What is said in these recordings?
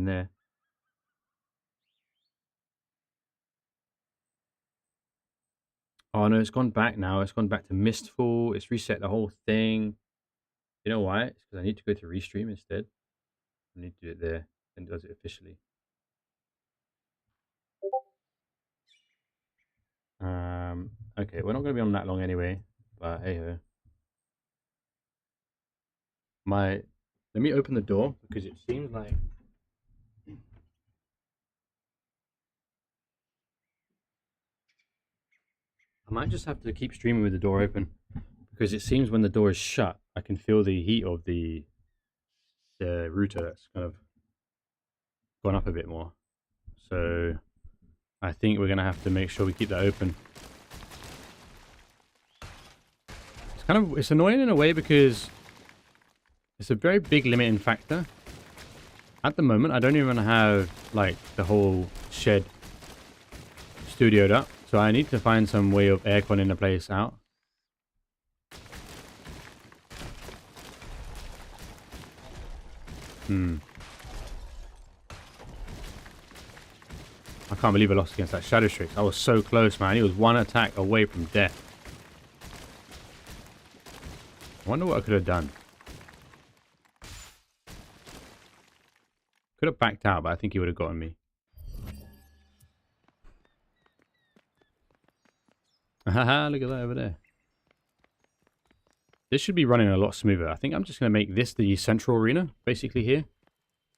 in there. Oh no, it's gone back now. It's gone back to Mistfall. It's reset the whole thing. You know why? It's because I need to go to Restream instead. I need to do it there and it does it officially. Okay, we're not going to be on that long anyway, but hey ho. Let me open the door because it seems like I might just have to keep streaming with the door open because it seems when the door is shut, I can feel the heat of the router that's kind of gone up a bit more. So I think we're gonna have to make sure we keep that open. It's annoying in a way because it's a very big limiting factor. At the moment, I don't even have like the whole shed studioed up, so I need to find some way of airconning the place out. I can't believe I lost against that Shadow Strix. I was so close, man. He was one attack away from death. I wonder what I could have done. Could have backed out, but I think he would have gotten me. Haha, look at that over there. This should be running a lot smoother. I think I'm just going to make this the central arena, basically here.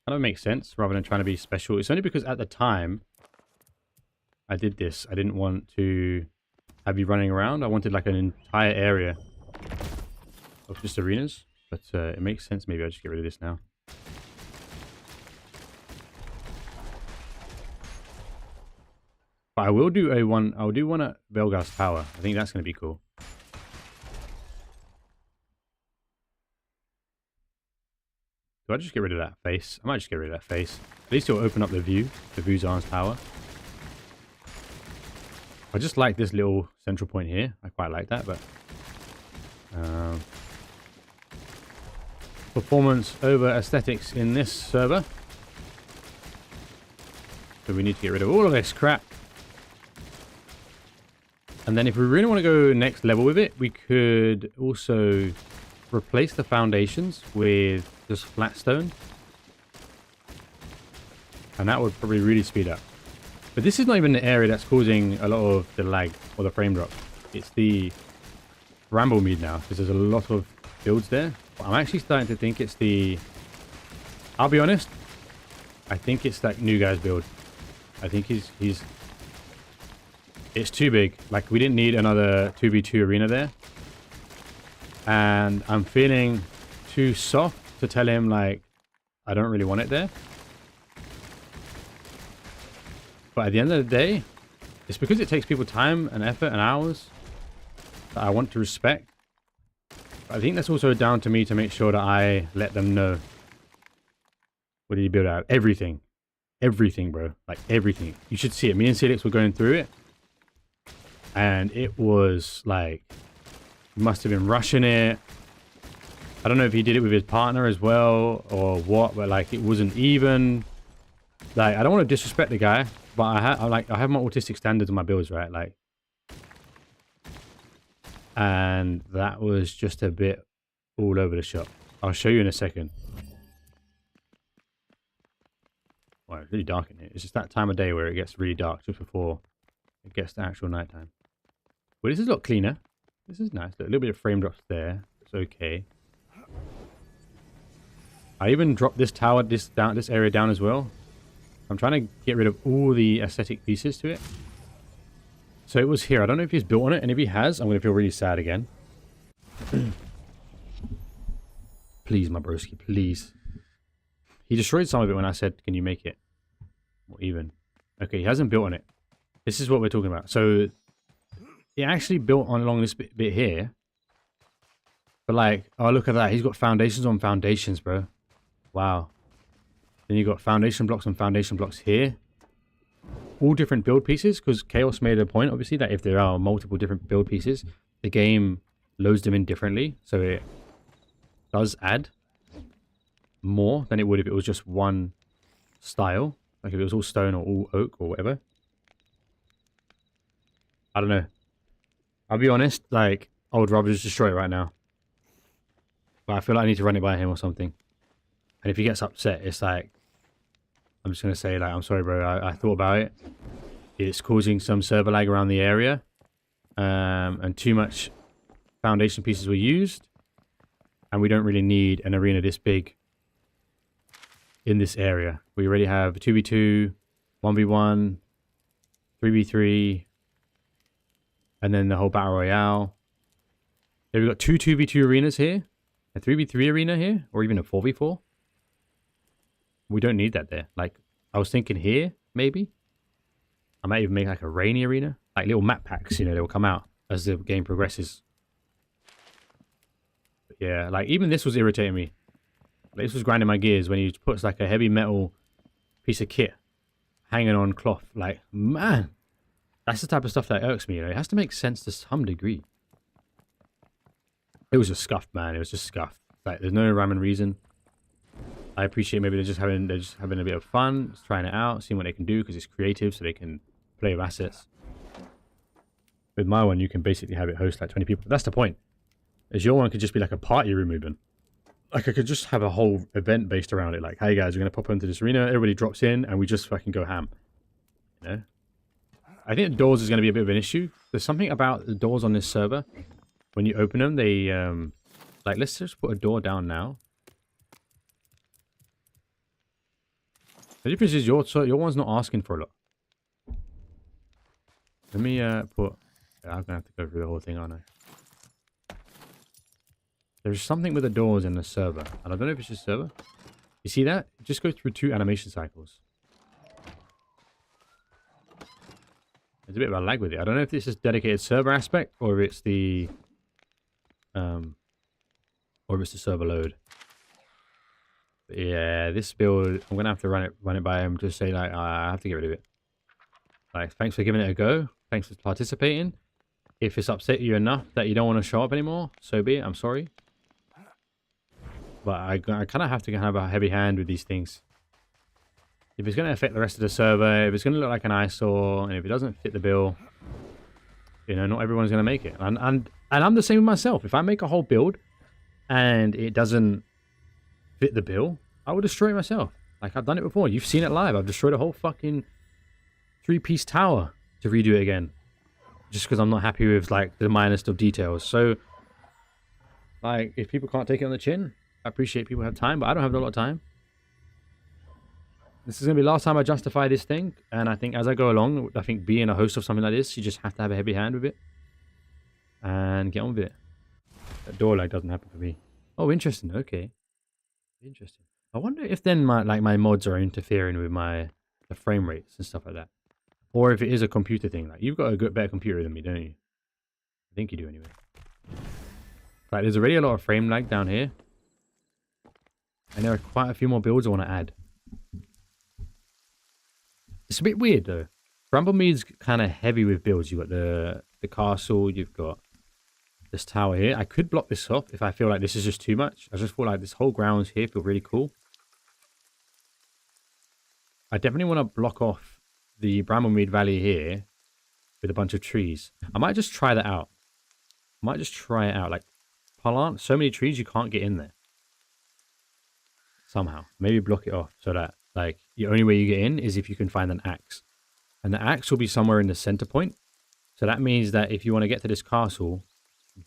Kind of makes sense, rather than trying to be special. It's only because at the time I did this, I didn't want to have you running around. I wanted like an entire area of just arenas. But it makes sense. Maybe I'll just get rid of this now. But I will do I'll do one at Belgas Tower. I think that's going to be cool. Do I just get rid of that face? I might just get rid of that face. At least it'll open up the view to Vuzan's Tower. I just like this little central point here. I quite like that, but... performance over aesthetics in this server. So we need to get rid of all of this crap. And then if we really want to go next level with it, we could also replace the foundations with just flat stone. And that would probably really speed up. But this is not even the area that's causing a lot of the lag or the frame drop. It's the Bramblemead now, because there's a lot of builds there. But I'm actually starting to think it's the... I'll be honest, I think it's that new guy's build. I think he's it's too big. Like, we didn't need another 2v2 arena there. And I'm feeling too soft to tell him, like, I don't really want it there. But at the end of the day, it's because it takes people time and effort and hours that I want to respect. But I think that's also down to me to make sure that I let them know. What did you build out? Everything. Everything, bro. Like, everything. You should see it. Me and Celix were going through it. And it was like, he must have been rushing it. I don't know if he did it with his partner as well or what, but like, it wasn't even. Like, I don't want to disrespect the guy, but I have my autistic standards in my builds, right? Like, and that was just a bit all over the shop. I'll show you in a second. Well, it's really dark in here. It's just that time of day where it gets really dark just before it gets to actual nighttime. Well, this is a lot cleaner. This is nice. A little bit of frame drops there. It's okay. I even dropped this tower, this area down as well. I'm trying to get rid of all the aesthetic pieces to it. So it was here. I don't know if he's built on it, and if he has, I'm going to feel really sad again. Please, my broski, please. He destroyed some of it when I said, can you make it? Or even. Okay, he hasn't built on it. This is what we're talking about. So he actually built on along this bit here. But like, oh, look at that. He's got foundations on foundations, bro. Wow. Then you got foundation blocks on foundation blocks here. All different build pieces, because Chaos made a point, obviously, that if there are multiple different build pieces, the game loads them in differently. So it does add more than it would if it was just one style, like if it was all stone or all oak or whatever, I don't know. I'll be honest, like, I would rather just destroy it right now. But I feel like I need to run it by him or something. And if he gets upset, it's like, I'm just going to say, like, I'm sorry, bro, I thought about it. It's causing some server lag around the area. And too much foundation pieces were used. And we don't really need an arena this big in this area. We already have 2v2, 1v1, 3v3, and then the whole battle royale. Yeah, we've got two 2v2 arenas here, a 3v3 arena here, or even a 4v4. We don't need that there. Like, I was thinking here, maybe. I might even make like a rainy arena. Like little map packs, you know, they'll come out as the game progresses. But yeah, like even this was irritating me. Like, this was grinding my gears when he puts like a heavy metal piece of kit hanging on cloth. Like, man, that's the type of stuff that irks me, you know. It has to make sense to some degree. It was just scuffed, man. It was just scuffed. Like, there's no rhyme and reason. I appreciate maybe they're just having a bit of fun, just trying it out, seeing what they can do because it's creative, so they can play with assets. With my one, you can basically have it host like 20 people. That's the point. Is your one could just be like a party room even. Like I could just have a whole event based around it. Like, hey guys, we're gonna pop into this arena. Everybody drops in, and we just fucking go ham. You know. I think the doors is gonna be a bit of an issue. There's something about the doors on this server. When you open them, they like let's just put a door down now. The difference is your one's not asking for a lot. Let me put. I'm gonna have to go through the whole thing, aren't I? There's something with the doors in the server, and I don't know if it's just server. You see that? Just go through 2 animation cycles. There's a bit of a lag with it. I don't know if this is dedicated server aspect or if it's the server load. But yeah, this build, I'm gonna have to run it by him. Just say like, I have to get rid of it. Like, thanks for giving it a go. Thanks for participating. If it's upset you enough that you don't want to show up anymore, so be it. I'm sorry. But I kind of have to have a heavy hand with these things. If it's going to affect the rest of the server, if it's going to look like an eyesore, and if it doesn't fit the bill, you know, not everyone's going to make it. And I'm the same with myself. If I make a whole build and it doesn't fit the bill, I will destroy it myself. Like, I've done it before. You've seen it live. I've destroyed a whole fucking 3-piece tower to redo it again. Just because I'm not happy with, like, the minest of details. So, like, if people can't take it on the chin, I appreciate people have time, but I don't have a lot of time. This is going to be the last time I justify this thing. And I think as I go along, I think being a host of something like this, you just have to have a heavy hand with it. And get on with it. That door lag doesn't happen for me. Oh, interesting. Okay. Interesting. I wonder if then my mods are interfering with the frame rates and stuff like that. Or if it is a computer thing. Like, you've got a better computer than me, don't you? I think you do anyway. Like, there's already a lot of frame lag down here. And there are quite a few more builds I want to add. It's a bit weird, though. Bramblemead's kind of heavy with builds. You've got the castle. You've got this tower here. I could block this off if I feel like this is just too much. I just feel like this whole grounds here feel really cool. I definitely want to block off the Bramblemead Valley here with a bunch of trees. I might just try that out. I might just try it out. Like, plant so many trees you can't get in there. Somehow. Maybe block it off so that, like, the only way you get in is if you can find an axe. And the axe will be somewhere in the center point. So that means that if you want to get to this castle,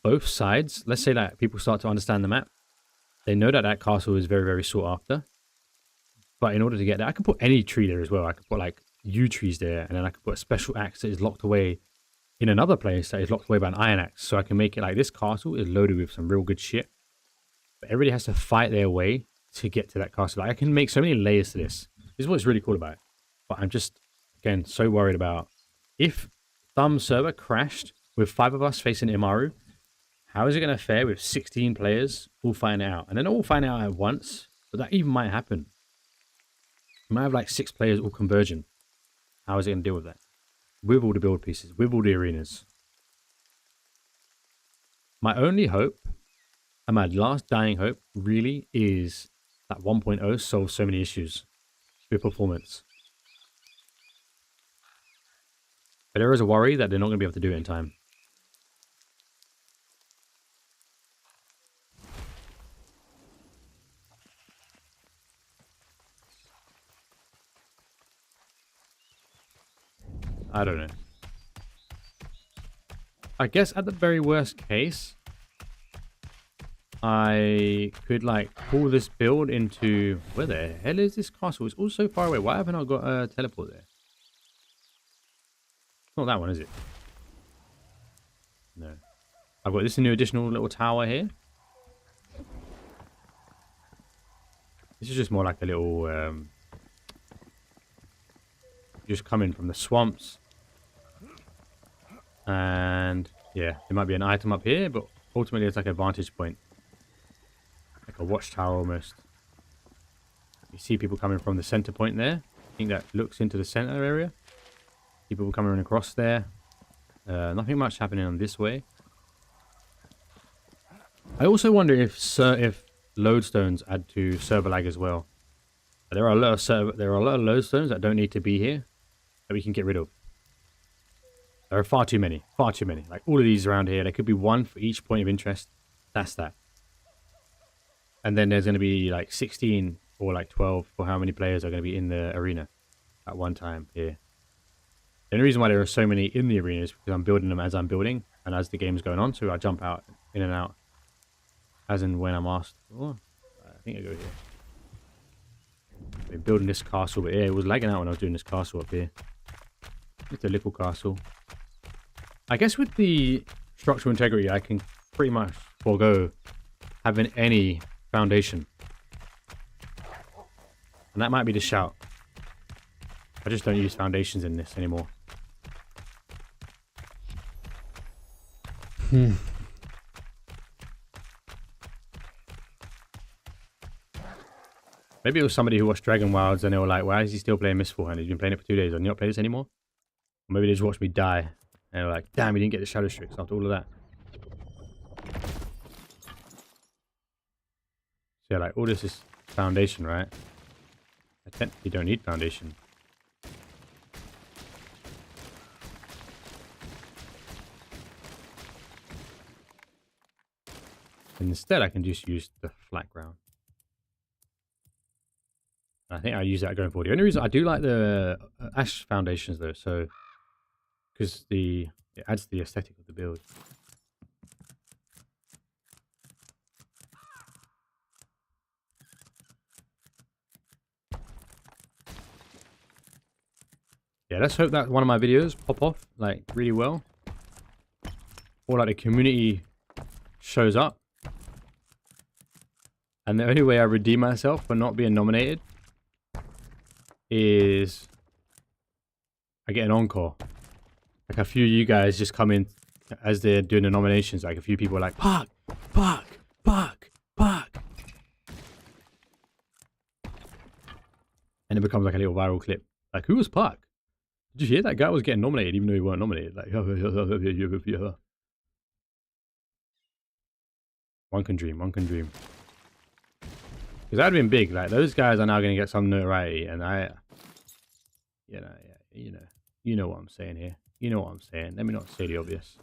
both sides, let's say that people start to understand the map, they know that that castle is very, very sought after. But in order to get there, I can put any tree there as well. I could put like yew trees there, and then I could put a special axe that is locked away in another place that is locked away by an iron axe. So I can make it like this castle is loaded with some real good shit. But everybody has to fight their way to get to that castle. Like, I can make so many layers to this. This is what's really cool about it. But I'm just, again, so worried about if Thumb server crashed with 5 of us facing Imaru, how is it going to fare with 16 players all fighting it out? And then all fighting it out at once, but that even might happen. You might have like 6 players all converging. How is it going to deal with that? With all the build pieces, with all the arenas. My only hope, and my last dying hope, really is that 1.0 solves so many issues. with performance. But there is a worry that they're not going to be able to do it in time. I don't know. I guess at the very worst case, I could like pull this build into... Where the hell is this castle? It's all so far away. Why haven't I got a teleport there? Not that one, is it? No. I've got this new additional little tower here. This is just more like a little... just coming from the swamps. And yeah, there might be an item up here, but ultimately it's like a vantage point. Like a watchtower almost. You see people coming from the center point there. I think that looks into the center area. See people coming across there. Nothing much happening on this way. I also wonder if lodestones add to server lag as well. There are a lot of lodestones that don't need to be here that we can get rid of. There are far too many. Far too many. Like all of these around here. There could be one for each point of interest. That's that. And then there's going to be like 16 or like 12 for how many players are going to be in the arena at one time here. The only reason why there are so many in the arena is because I'm building them as I'm building and as the game's going on. So I jump out, in and out as and when I'm asked. Oh, I think I go here. I've been building this castle, but yeah, it was lagging out when I was doing this castle up here. It's a little castle. I guess with the structural integrity, I can pretty much forego having any foundation. And that might be the shout. I just don't use foundations in this anymore. Maybe it was somebody who watched Dragon Wilds and they were like, why is he still playing Mistfall? He's been playing it for 2 days. Have you not played this anymore? Or maybe they just watched me die. And they were like, damn, he didn't get the Shadow Strix after all of that. So yeah, like all this is foundation, right? I technically don't need foundation. And instead, I can just use the flat ground. I think I'll use that going forward. The only reason I do like the ash foundations though, so because it adds to the aesthetic of the build. Yeah, let's hope that one of my videos pop off like really well, or like the community shows up. And the only way I redeem myself for not being nominated is I get an encore. Like a few of you guys just come in as they're doing the nominations. Like a few people are like, Park, Park, Park, Park. And it becomes like a little viral clip. Like, who was Park? Did you hear that guy was getting nominated even though he weren't nominated? Like, one can dream, one can dream. Because that would have been big. Like, those guys are now going to get some notoriety. And you know what I'm saying here. You know what I'm saying. Let me not say the obvious.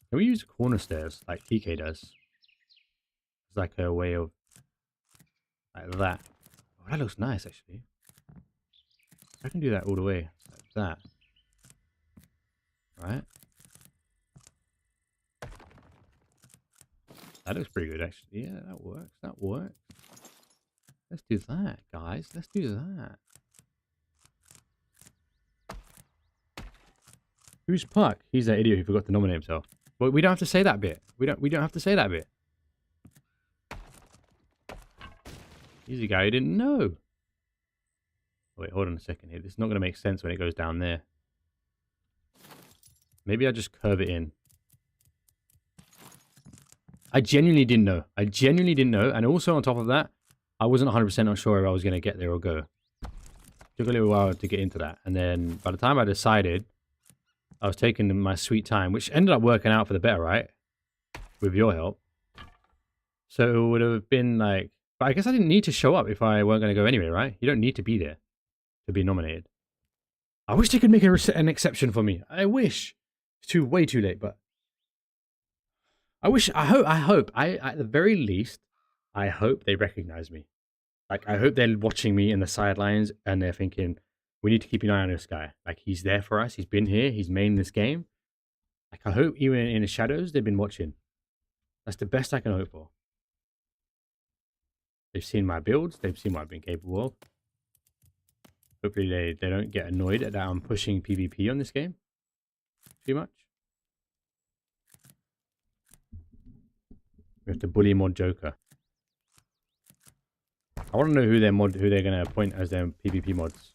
Can we use corner stairs like TK does? It's like a way of... like that. Oh, that looks nice, actually. I can do that all the way. Like that. Right? That looks pretty good, actually. Yeah, that works. That works. Let's do that, guys. Let's do that. Who's Puck? He's that idiot who forgot to nominate himself. But we don't have to say that bit. We don't have to say that bit. He's a guy who didn't know. Wait, hold on a second here. This is not going to make sense when it goes down there. Maybe I just curve it in. I genuinely didn't know. I genuinely didn't know. And also on top of that, I wasn't 100% sure if I was going to get there or go. Took a little while to get into that. And then by the time I decided, I was taking my sweet time, which ended up working out for the better, right? With your help. So it would have been like... But I guess I didn't need to show up if I weren't going to go anyway, right? You don't need to be there. to be nominated. I wish they could make an exception for me. I wish. It's way too late, but I hope, at the very least, I hope they recognize me. Like, I hope they're watching me in the sidelines and they're thinking, we need to keep an eye on this guy. Like, he's there for us. He's been here. He's made this game. Like, I hope even in the shadows, they've been watching. That's the best I can hope for. They've seen my builds. They've seen what I've been capable of. Hopefully they don't get annoyed at that I'm pushing PvP on this game too much. We have to bully Mod Joker. I want to know who they're going to appoint as their PvP mods.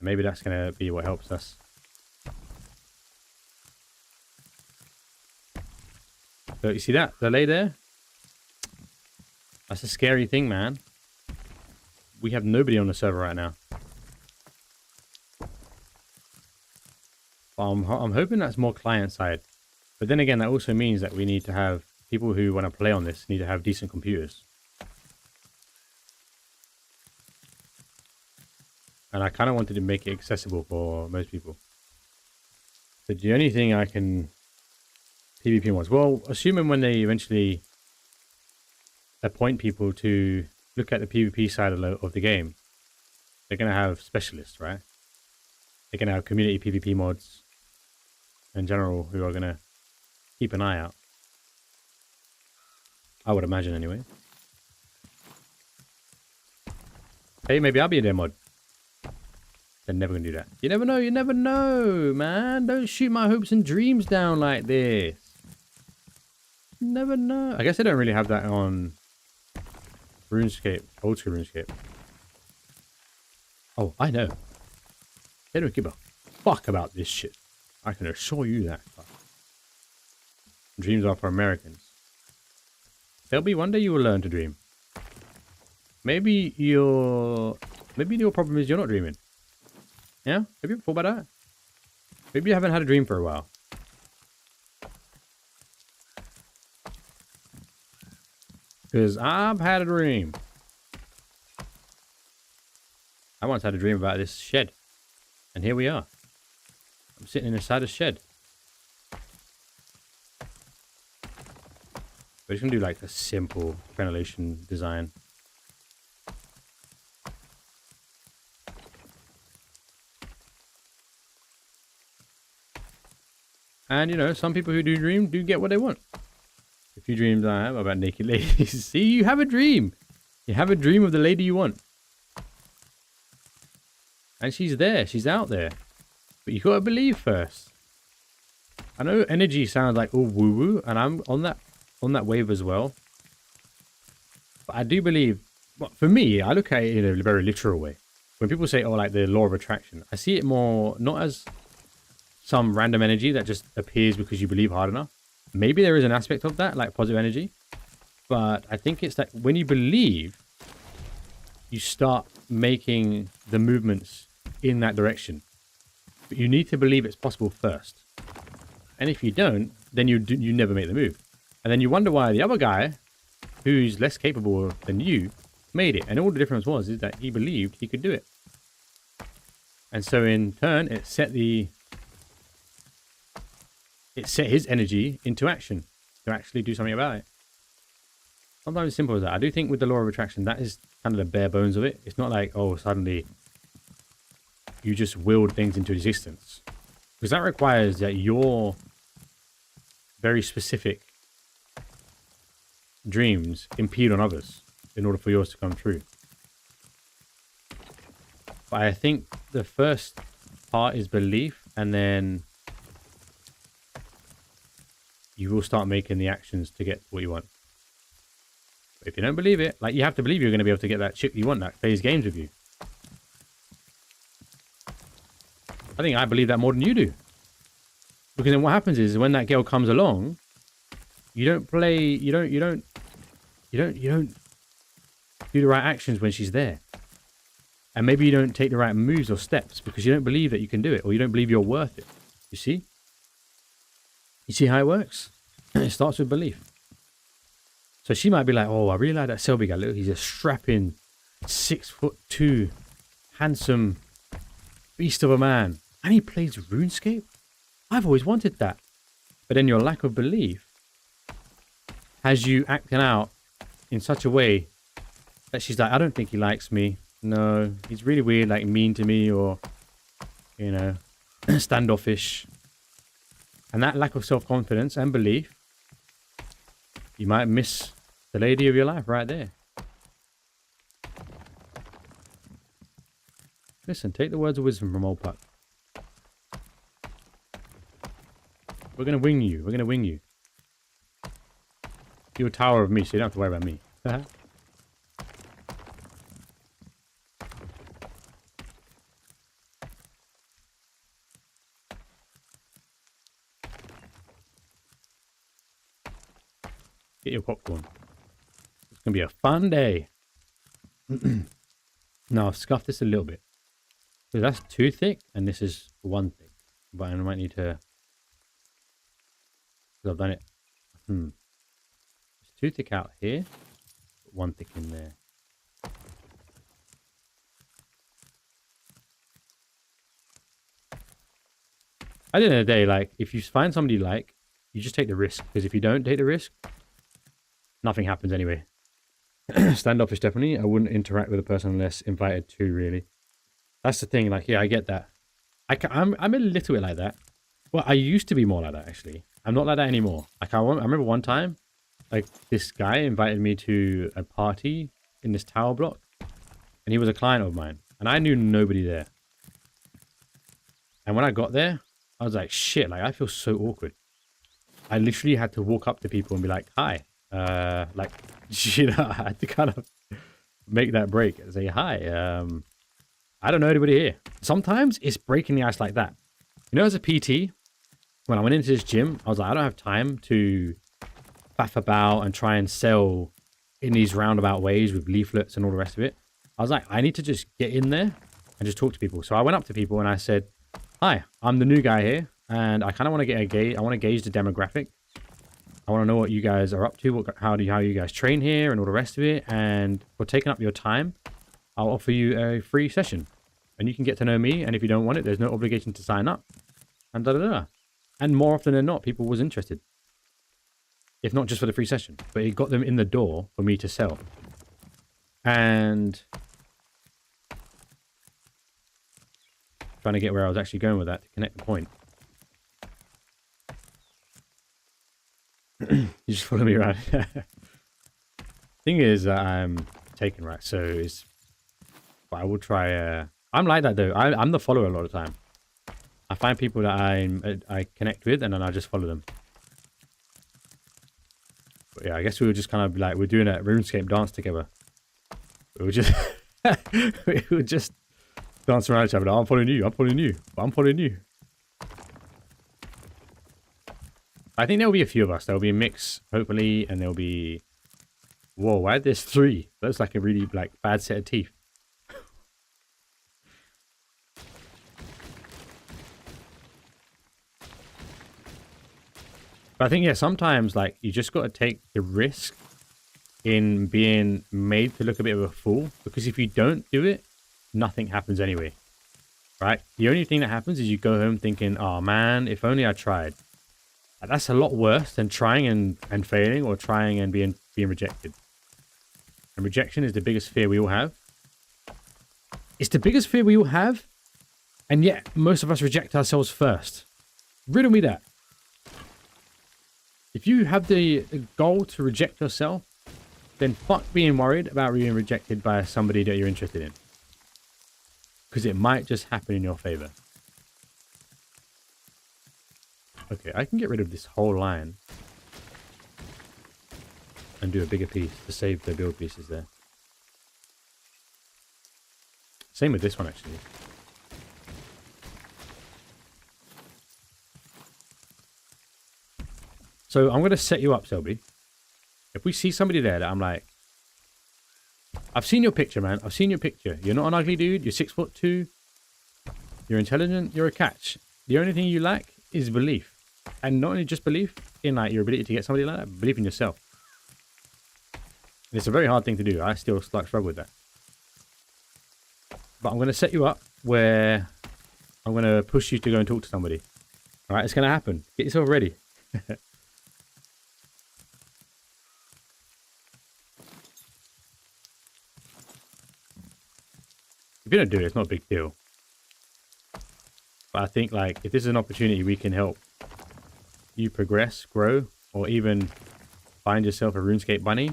Maybe that's going to be what helps us. So you see that delay there? That's a scary thing, man. We have nobody on the server right now. I'm hoping that's more client side. But then again, that also means that we need to have people who want to play on this need to have decent computers. And I kind of wanted to make it accessible for most people. So the only thing I can PvP mods, well, assuming when they eventually appoint people to look at the PvP side of the game, they're going to have specialists, right? They're going to have community PvP mods in general who are going to keep an eye out. I would imagine anyway. Hey, maybe I'll be a their mod. They're never going to do that. You never know, man. Don't shoot my hopes and dreams down like this. You never know. I guess they don't really have that on RuneScape, old school RuneScape. Oh, I know. They don't give a fuck about this shit. I can assure you that. Dreams are for Americans. There'll be one day you will learn to dream. Maybe your problem is you're not dreaming. Yeah? Have you ever thought about that? Maybe you haven't had a dream for a while. Because I've had a dream. I once had a dream about this shed. And here we are. I'm sitting inside a shed. We're just going to do like a simple ventilation design. And, you know, some people who do dream do get what they want. A few dreams I have about naked ladies. See, you have a dream. You have a dream of the lady you want. And she's there. She's out there. But you got to believe first. I know energy sounds like all woo-woo, and I'm on that wave as well. But I do believe, well, for me, I look at it in a very literal way. When people say, oh, like the law of attraction, I see it more not as some random energy that just appears because you believe hard enough. Maybe there is an aspect of that, like positive energy. But I think it's that when you believe, you start making the movements in that direction. But you need to believe it's possible first. And if you don't, then you never make the move. And then you wonder why the other guy, who's less capable than you, made it. And all the difference was is that he believed he could do it. And so in turn, it set his energy into action to actually do something about it. Sometimes as simple as that. I do think with the law of attraction, that is kind of the bare bones of it. It's not like, oh, suddenly you just willed things into existence. Because that requires that your very specific dreams impede on others in order for yours to come true. But I think the first part is belief, and then you will start making the actions to get what you want. But if you don't believe it, like, you have to believe you're going to be able to get that chick you want that plays games with you. I think I believe that more than you do. Because then what happens is when that girl comes along, you don't do the right actions when she's there. And maybe you don't take the right moves or steps because you don't believe that you can do it, or you don't believe you're worth it. You see? You see how it works? It starts with belief. So she might be like, oh, I really like that Selby guy. Look, he's a strapping 6'2", handsome beast of a man. And he plays RuneScape? I've always wanted that. But then your lack of belief has you acting out in such a way that she's like, I don't think he likes me. No, he's really weird, like mean to me or, you know, standoffish. And that lack of self-confidence and belief, you might miss the lady of your life right there. Listen, take the words of wisdom from old Puck. We're going to wing you. We're going to wing you. You're a tower of me, so you don't have to worry about me. Get your popcorn. It's going to be a fun day. Now, I've scuffed this a little bit. So that's too thick, and this is one thick. But I might need to... because I've done it. It's too thick out here. But one thick in there. At the end of the day, like, if you find somebody you like, you just take the risk. Because if you don't take the risk, nothing happens anyway. Standoffish, definitely. I wouldn't interact with a person unless invited to, really. That's the thing. Like, yeah, I get that. I'm a little bit like that. Well, I used to be more like that, actually. I'm not like that anymore. Like, I remember one time, like, this guy invited me to a party in this tower block. And he was a client of mine. And I knew nobody there. And when I got there, I was like, shit, like, I feel so awkward. I literally had to walk up to people and be like, hi. Like, you know, I had to kind of make that break and say, hi, I don't know anybody here. Sometimes it's breaking the ice like that. You know, as a PT, when I went into this gym, I was like, I don't have time to faff about and try and sell in these roundabout ways with leaflets and all the rest of it. I was like, I need to just get in there and just talk to people. So I went up to people and I said, hi, I'm the new guy here. And I kind of want to get a gauge. I want to gauge the demographic. I want to know what you guys are up to, how you guys train here and all the rest of it. And for taking up your time, I'll offer you a free session. And you can get to know me. And if you don't want it, there's no obligation to sign up. And da-da-da. And more often than not, people was interested. If not just for the free session. But it got them in the door for me to sell. And... trying to get where I was actually going with that to connect the point. You just follow me around. Thing is, I'm taken, right? So it's... but I will try... I'm like that, though. I'm the follower a lot of the time. I find people that I connect with, and then I just follow them. But yeah, I guess we were just kind of like... we're doing a RuneScape dance together. We were just... we were just dancing around each other. Like, I'm following you. I'm following you. I'm following you. I think there'll be a few of us. There'll be a mix, hopefully, and there'll be... whoa, why there's 3? That's like a really like bad set of teeth. But I think, yeah, sometimes, like, you just got to take the risk in being made to look a bit of a fool. Because if you don't do it, nothing happens anyway. Right? The only thing that happens is you go home thinking, oh, man, if only I tried. That's a lot worse than trying and failing, or trying and being rejected. And rejection is the biggest fear we all have. It's the biggest fear we all have, and yet most of us reject ourselves first. Riddle me that. If you have the goal to reject yourself, then fuck being worried about being rejected by somebody that you're interested in. Because it might just happen in your favor. Okay, I can get rid of this whole line and do a bigger piece to save the build pieces there. Same with this one, actually. So I'm going to set you up, Selby. If we see somebody there that I'm like, I've seen your picture, man. I've seen your picture. You're not an ugly dude. You're 6'2". You're intelligent. You're a catch. The only thing you lack is belief. And not only just belief in like your ability to get somebody like that, but belief in yourself. And it's a very hard thing to do. I still like struggle with that. But I'm going to set you up where I'm going to push you to go and talk to somebody. All right, it's going to happen. Get yourself ready. If you don't do it, it's not a big deal. But I think, like, if this is an opportunity we can help you progress, grow, or even find yourself a RuneScape bunny,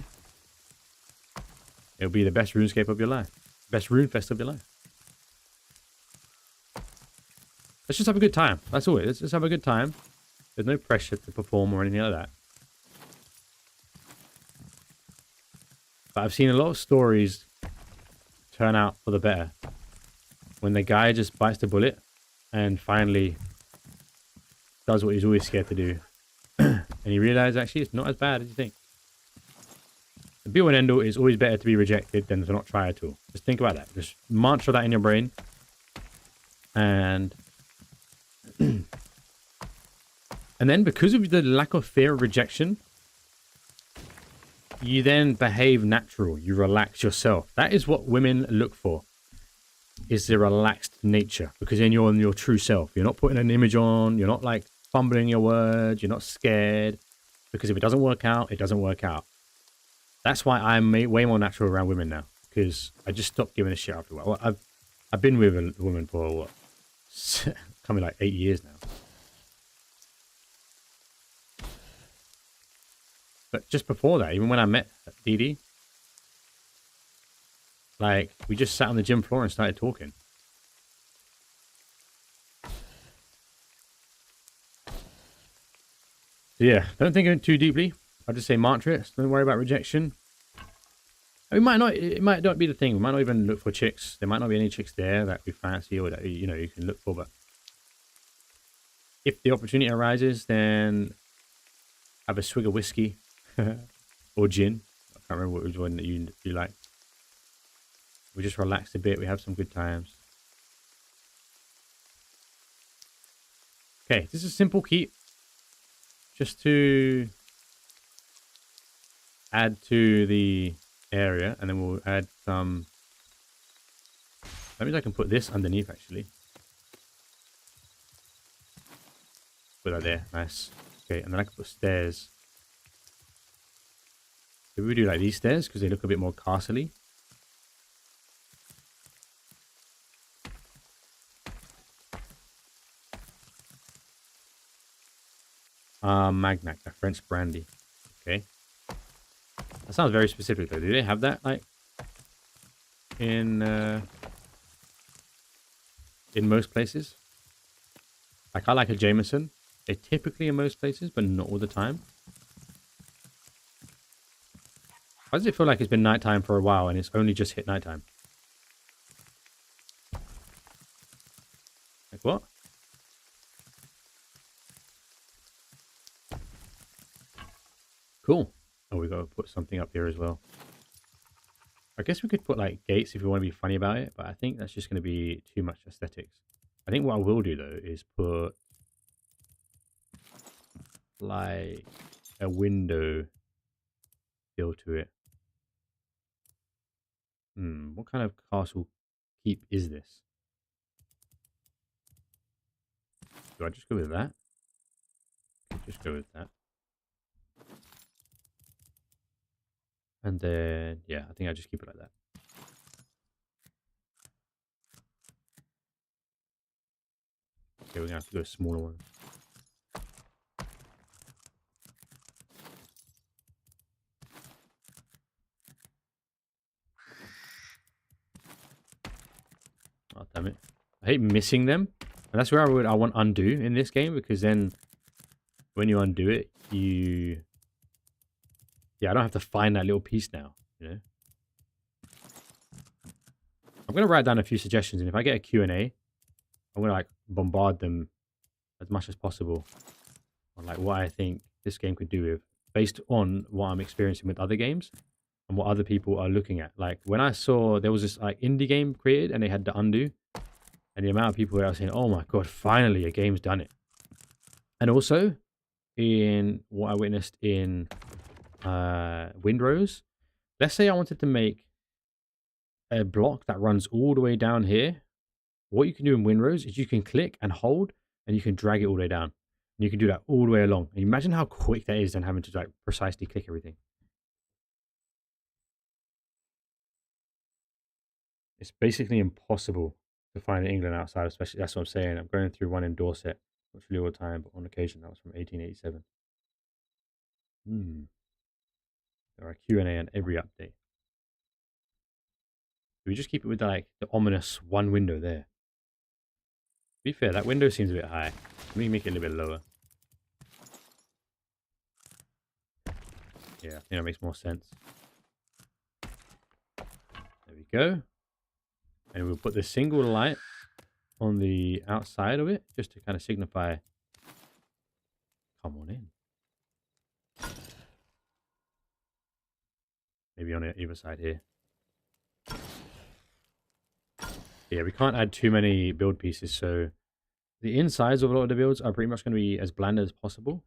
it'll be the best RuneScape of your life. Best RuneFest of your life. Let's just have a good time. That's all. Let's just have a good time. There's no pressure to perform or anything like that. But I've seen a lot of stories turn out for the better. When the guy just bites the bullet and finally does what he's always scared to do. And he realizes actually it's not as bad as you think. The be all and end all is always better to be rejected than to not try at all. Just think about that. Just mantra that in your brain. And and then because of the lack of fear of rejection, you then behave natural. You relax yourself. That is what women look for. Is the relaxed nature, because then you're in your true self. You're not putting an image on. You're not like fumbling your words. You're not scared, because if it doesn't work out, it doesn't work out. That's why I'm way more natural around women now, because I just stopped giving a shit after a while. Well, I've been with a woman for what, coming like 8 years now. But just before that, even when I met Dee Dee, like, we just sat on the gym floor and started talking. So yeah, don't think of it too deeply. I'll just say mantra it. Don't worry about rejection. It might not be the thing. We might not even look for chicks. There might not be any chicks there that we fancy or that, you know, you can look for. But if the opportunity arises, then have a swig of whiskey or gin. I can't remember which one that you like. We just relax a bit. We have some good times. Okay, this is a simple keep. Just to add to the area, and then we'll add some. That means I can put this underneath actually. Put that there, nice. Okay, and then I can put stairs. So we do like these stairs because they look a bit more castle-y. Magnac, a French brandy. Okay. That sounds very specific though. Do they have that like in most places? Like I like a Jameson. They're typically in most places, but not all the time. Why does it feel like it's been nighttime for a while and it's only just hit nighttime? Like what? Cool. Oh, we got to put something up here as well. I guess we could put like gates if we want to be funny about it, but I think that's just going to be too much aesthetics. I think what I will do though is put like a window feel to it. What kind of castle keep is this? Do I just go with that? Just go with that. And then, yeah, I think I just keep it like that. Okay, we're gonna have to go a smaller one. Oh, damn it. I hate missing them. And that's where I want undo in this game, because then when you undo it, yeah, I don't have to find that little piece now, you know? I'm going to write down a few suggestions, and if I get a Q&A, I'm going to like bombard them as much as possible on like what I think this game could do with, based on what I'm experiencing with other games and what other people are looking at. Like when I saw there was this like indie game created and they had the undo, and the amount of people that are saying, oh my god, finally a game's done it. And also in what I witnessed in Windrose, let's say I wanted to make a block that runs all the way down here what you can do in Winrose is you can click and hold, and you can drag it all the way down. And you can do that all the way along. And imagine how quick that is than having to like precisely click everything. It's basically impossible to find in England outside, especially. That's what I'm saying. I'm going through one in Dorset, not really all the time, but on occasion. That was from 1887. There are Q&A on every update. We just keep it with like the ominous one window there. To be fair, that window seems a bit high. Let me make it a little bit lower. Yeah, I think that makes more sense. There we go. And we'll put the single light on the outside of it, just to kind of signify, come on in. Maybe on either side here. Yeah, we can't add too many build pieces, so the insides of a lot of the builds are pretty much going to be as bland as possible.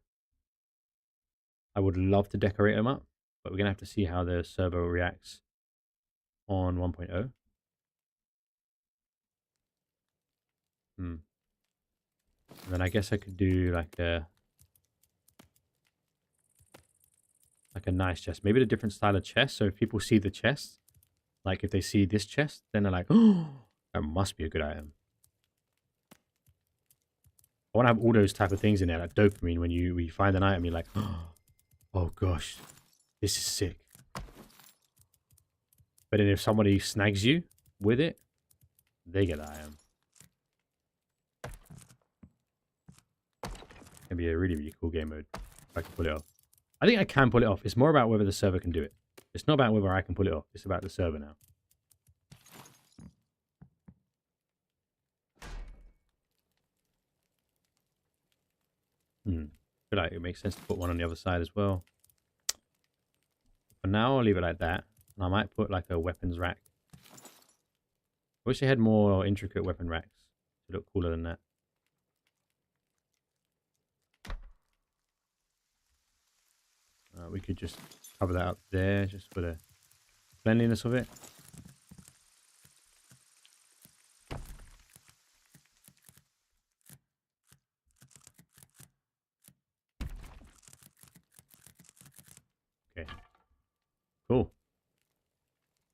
I would love to decorate them up, but we're going to have to see how the server reacts on 1.0. And then I guess I could do like a nice chest. Maybe a different style of chest, so if people see the chest, like if they see this chest, then they're like, oh, that must be a good item. I want to have all those type of things in there, like dopamine. When you find an item, you're like, oh gosh, this is sick. But then if somebody snags you with it, they get the item. It'd be a really, really cool game mode if I can pull it off. I think I can pull it off. It's more about whether the server can do it. It's not about whether I can pull it off. It's about the server now. I feel like it makes sense to put one on the other side as well. For now, I'll leave it like that. And I might put like a weapons rack. I wish they had more intricate weapon racks to look cooler than that. We could just cover that up there just for the cleanliness of it. Okay. Cool.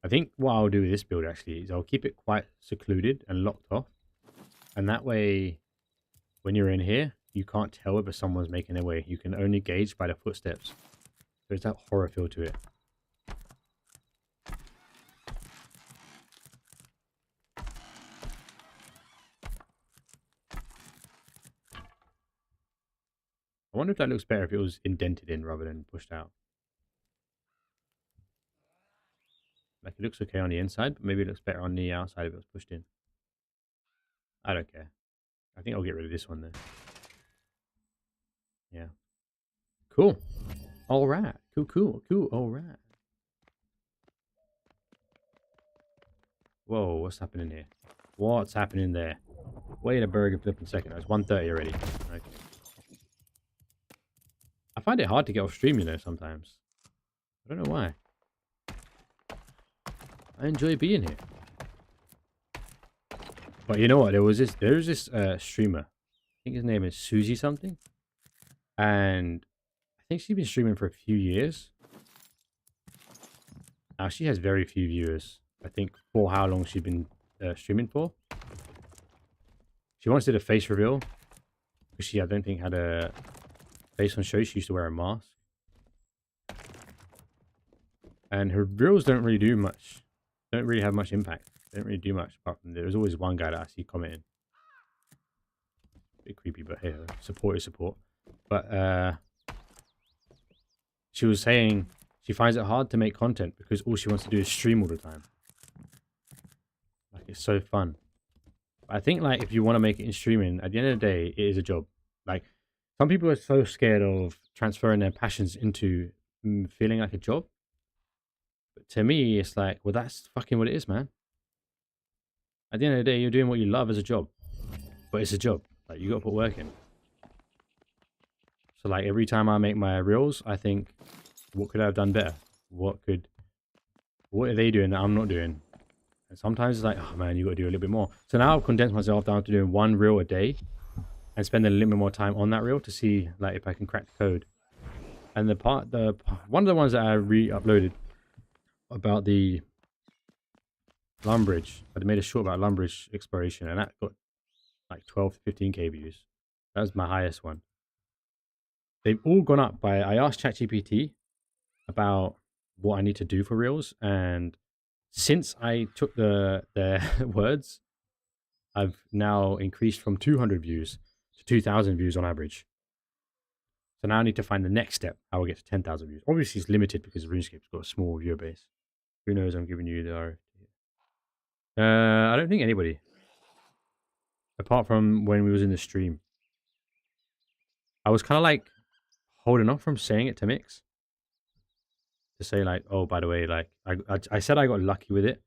I think what I'll do with this build actually is I'll keep it quite secluded and locked off. And that way, when you're in here, you can't tell whether someone's making their way. You can only gauge by the footsteps. There's that horror feel to it. I wonder if that looks better if it was indented in rather than pushed out. Like, it looks okay on the inside, but maybe it looks better on the outside if it was pushed in. I don't care. I think I'll get rid of this one then. Yeah. Cool. All right. Cool. All right. Whoa, what's happening here? What's happening there? Wait a burger flipping second. It's 1:30 already. Okay. I find it hard to get off stream, you know, sometimes. I don't know why. I enjoy being here. But you know what? There's this streamer. I think his name is Susie something. And I think she's been streaming for a few years. Now, she has very few viewers. I think for how long she's been streaming for. She once did a face reveal. Because she, I don't think, had a face on show. She used to wear a mask. And her reveals don't really do much. Don't really have much impact. They don't really do much. Apart from there's always one guy that I see commenting. A bit creepy, but hey, support is support. But she was saying she finds it hard to make content because all she wants to do is stream all the time. Like, it's so fun. I think, like, if you want to make it in streaming, at the end of the day, it is a job. Like, some people are so scared of transferring their passions into feeling like a job. But to me, it's like, well, that's fucking what it is, man. At the end of the day, you're doing what you love as a job. But it's a job. Like, you got to put work in. So, like, every time I make my reels, I think, what could I have done better? What are they doing that I'm not doing? And sometimes it's like, oh man, you got to do a little bit more. So now I've condensed myself down to doing 1 reel a day and spending a little bit more time on that reel to see like if I can crack the code. And one of the ones that I re-uploaded about the Lumbridge, I made a short about Lumbridge exploration, and that got like 12 to 15k views. That was my highest one. They've all gone up by, I asked ChatGPT about what I need to do for reels, and since I took their words, I've now increased from 200 views to 2,000 views on average. So now I need to find the next step. How will get to 10,000 views. Obviously, it's limited because RuneScape's got a small viewer base. Who knows? I'm giving you the I don't think anybody. Apart from when we was in the stream. I was kind of like holding off from saying it to Mix. To say like, oh, by the way, like I said I got lucky with it.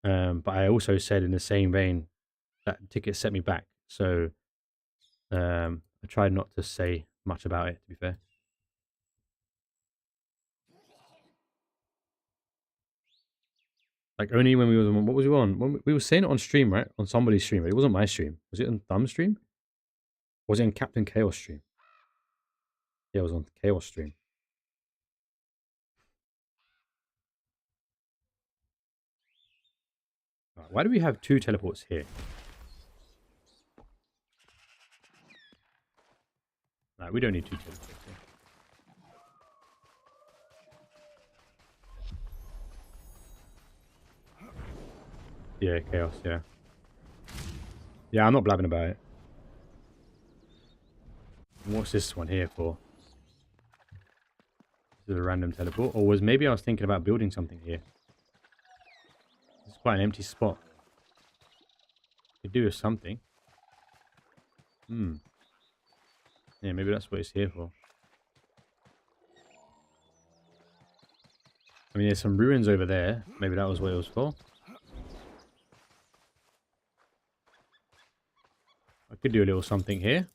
But I also said in the same vein that ticket set me back. So I tried not to say much about it, to be fair. Like only when we was on, what was we on? When we were saying it on stream, right? On somebody's stream, but it wasn't my stream. Was it on Thumb's stream? Was it on Captain Chaos stream? Yeah, it was on Chaos stream. Right, why do we have 2 teleports here? Right, we don't need 2 teleports here. Yeah, Chaos, yeah. Yeah, I'm not blabbing about it. What's this one here for? This is a random teleport. Or maybe I was thinking about building something here. It's quite an empty spot. Could do with something. Yeah, maybe that's what it's here for. I mean, there's some ruins over there. Maybe that was what it was for. I could do a little something here.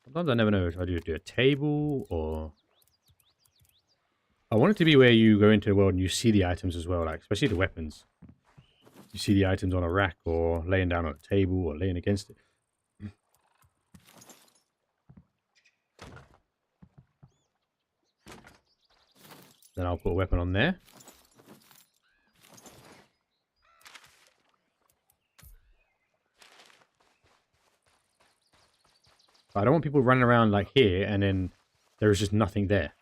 Sometimes I never know if I do a table or... I want it to be where you go into the world and you see the items as well, like especially the weapons. You see the items on a rack or laying down on a table or laying against it. Then I'll put a weapon on there. But I don't want people running around like here and then there's just nothing there.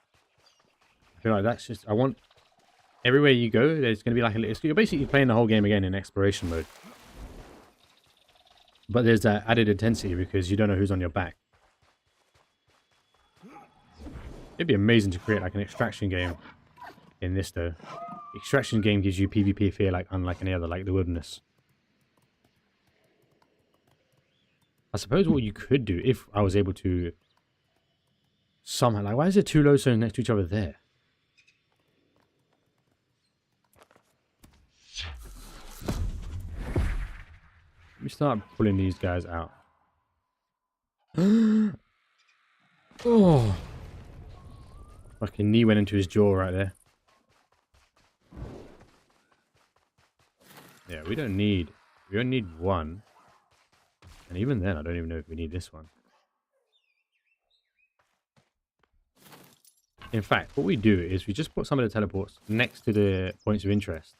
I feel like that's just... I want... Everywhere you go, there's going to be like a... You're basically playing the whole game again in exploration mode. But there's that added intensity because you don't know who's on your back. It'd be amazing to create like an extraction game in this though. Extraction game gives you PvP fear like unlike any other, like the wilderness. I suppose what you could do if I was able to somehow... Like, why is there 2 low zones next to each other there? Let me start pulling these guys out. Oh. Fucking knee went into his jaw right there. Yeah, we only need 1. And even then, I don't even know if we need this one. In fact, what we do is we just put some of the teleports next to the points of interest.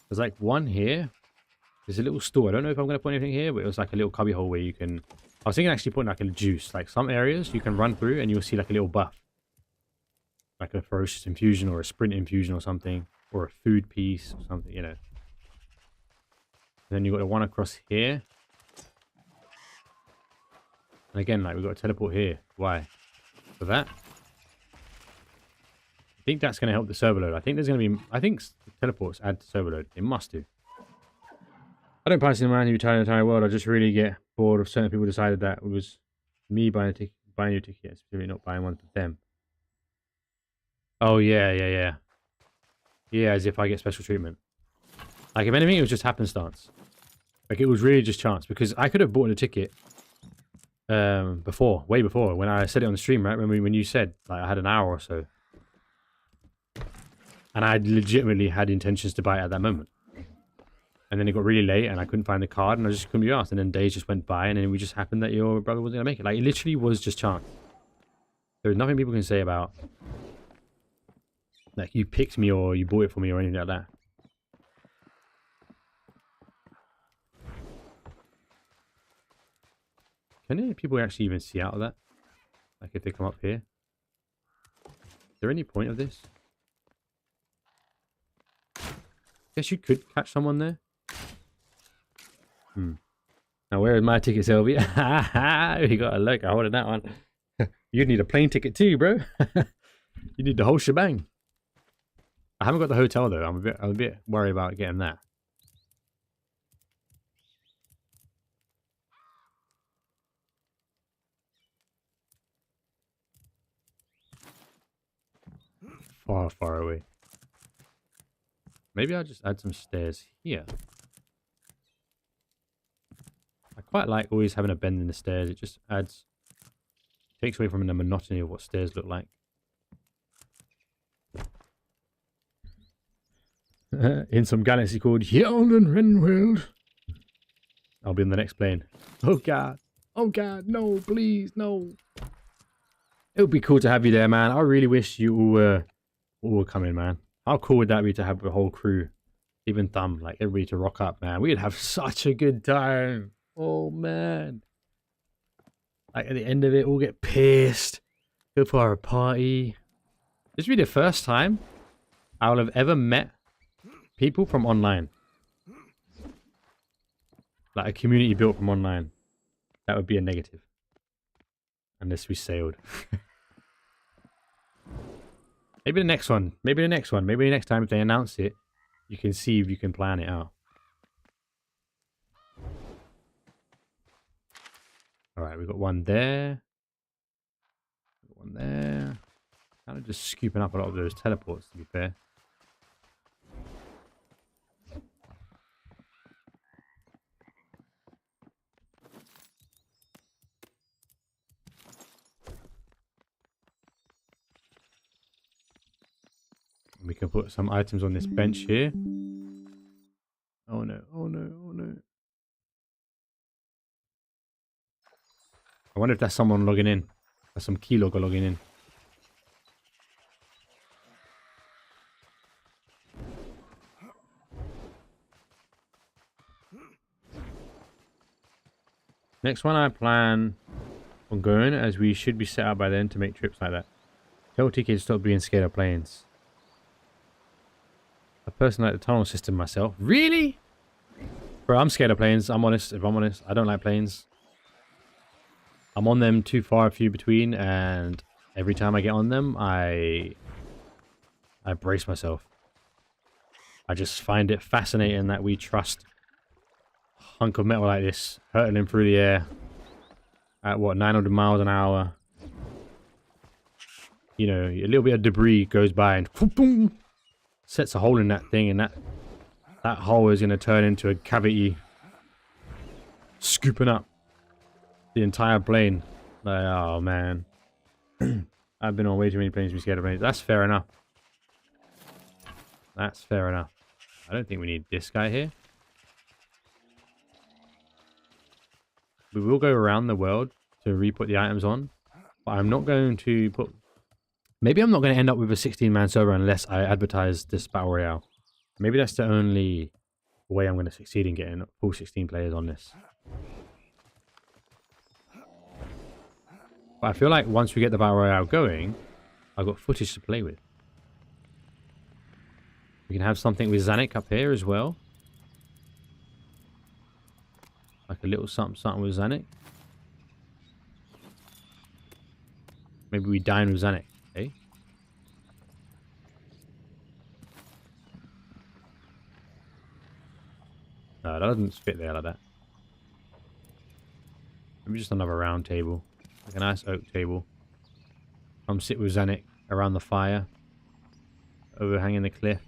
There's like one here. There's a little store. I don't know if I'm going to put anything here, but it was like a little cubby hole where you can... I was thinking actually putting like a juice. Like some areas you can run through and you'll see like a little buff. Like a ferocious infusion or a sprint infusion or something. Or a food piece or something, you know. And then you've got the one across here. And again, like we've got a teleport here. Why? For that? I think that's going to help the server load. I think there's going to be... I think teleports add to server load. It must do. I don't personally mind who tell the entire world. I just really get bored of certain people decided that it was me buying your ticket, specifically not buying one for them. Oh, yeah. Yeah, as if I get special treatment. Like, if anything, it was just happenstance. Like, it was really just chance. Because I could have bought a ticket Before, way before, when I said it on the stream, right? When you said like I had an hour or so, and I legitimately had intentions to buy it at that moment. And then it got really late, and I couldn't find the card, and I just couldn't be asked. And then days just went by, and then it just happened that your brother wasn't gonna make it. Like it literally was just chance. There's nothing people can say about like you picked me or you bought it for me or anything like that. Can any people actually even see out of that? Like if they come up here? Is there any point of this? Guess you could catch someone there. Now where is my ticket, Sylvia? You got a look. I holding that one. You need a plane ticket too, bro. You need the whole shebang. I haven't got the hotel though. I'm a bit worried about getting that. Far, far away. Maybe I'll just add some stairs here. I quite like always having a bend in the stairs. It just takes away from the monotony of what stairs look like. In some galaxy called Hjelden Renworld. I'll be on the next plane. Oh god. Oh god, no, please, no. It would be cool to have you there, man. I really wish you all were coming, man. How cool would that be to have the whole crew, even Thumb, like everybody to rock up, man? We'd have such a good time. Oh man. Like at the end of it, we'll get pissed. Go for our party. This would be the first time I will have ever met people from online. Like a community built from online. That would be a negative. Unless we sailed. Maybe the next one. Maybe the next one. Maybe the next time if they announce it, you can see if you can plan it out. Alright, we've got one there. One there. Kind of just scooping up a lot of those teleports, to be fair. We can put some items on this bench here. Oh no, oh no, oh no. I wonder if that's someone logging in. That's some keylogger logging in. Next one I plan on going, as we should be set up by then to make trips like that. Tell TK to stop being scared of planes. I personally like the tunnel system myself. Really? Bro, I'm scared of planes. I'm honest. If I'm honest, I don't like planes. I'm on them too far few between, and every time I get on them, I brace myself. I just find it fascinating that we trust a hunk of metal like this hurtling through the air at what, 900 miles an hour. You know, a little bit of debris goes by and boom, sets a hole in that thing, and that hole is going to turn into a cavity, scooping up the entire plane. Like, oh man. I've been on way too many planes to be scared of planes. That's fair enough. That's fair enough. I don't think we need this guy here. We will go around the world to re-put the items on. But I'm not going to put... Maybe I'm not going to end up with a 16-man server unless I advertise this Battle Royale. Maybe that's the only way I'm going to succeed in getting full 16 players on this. But I feel like once we get the Battle Royale going, I've got footage to play with. We can have something with Zanik up here as well. Like a little something with Zanik. Maybe we dine with Zanik, okay? No, that doesn't fit there like that. Maybe just another round table. Like a nice oak table. Come sit with Zanik around the fire. Overhanging the cliff.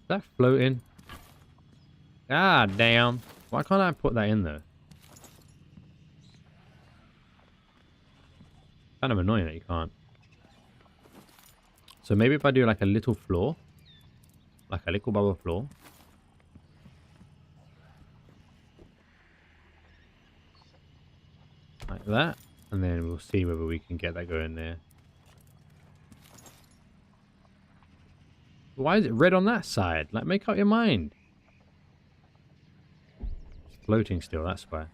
that floating? Ah, damn. Why can't I put that in there? Kind of annoying that you can't. So maybe if I do like a little floor, like a little bubble floor. Like that. And then we'll see whether we can get that going there. Why is it red on that side? Like, make up your mind. It's floating still, that's why.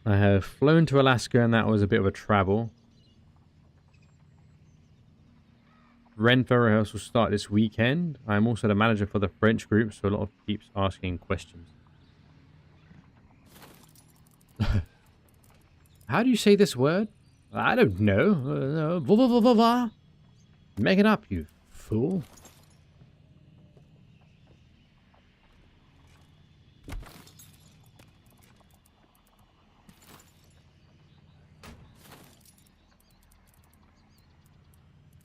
I have flown to Alaska and that was a bit of a travel. Ren Photo House will start this weekend. I'm also the manager for the French group, so a lot of peeps asking questions. How do you say this word? I don't know. Make it up, you fool.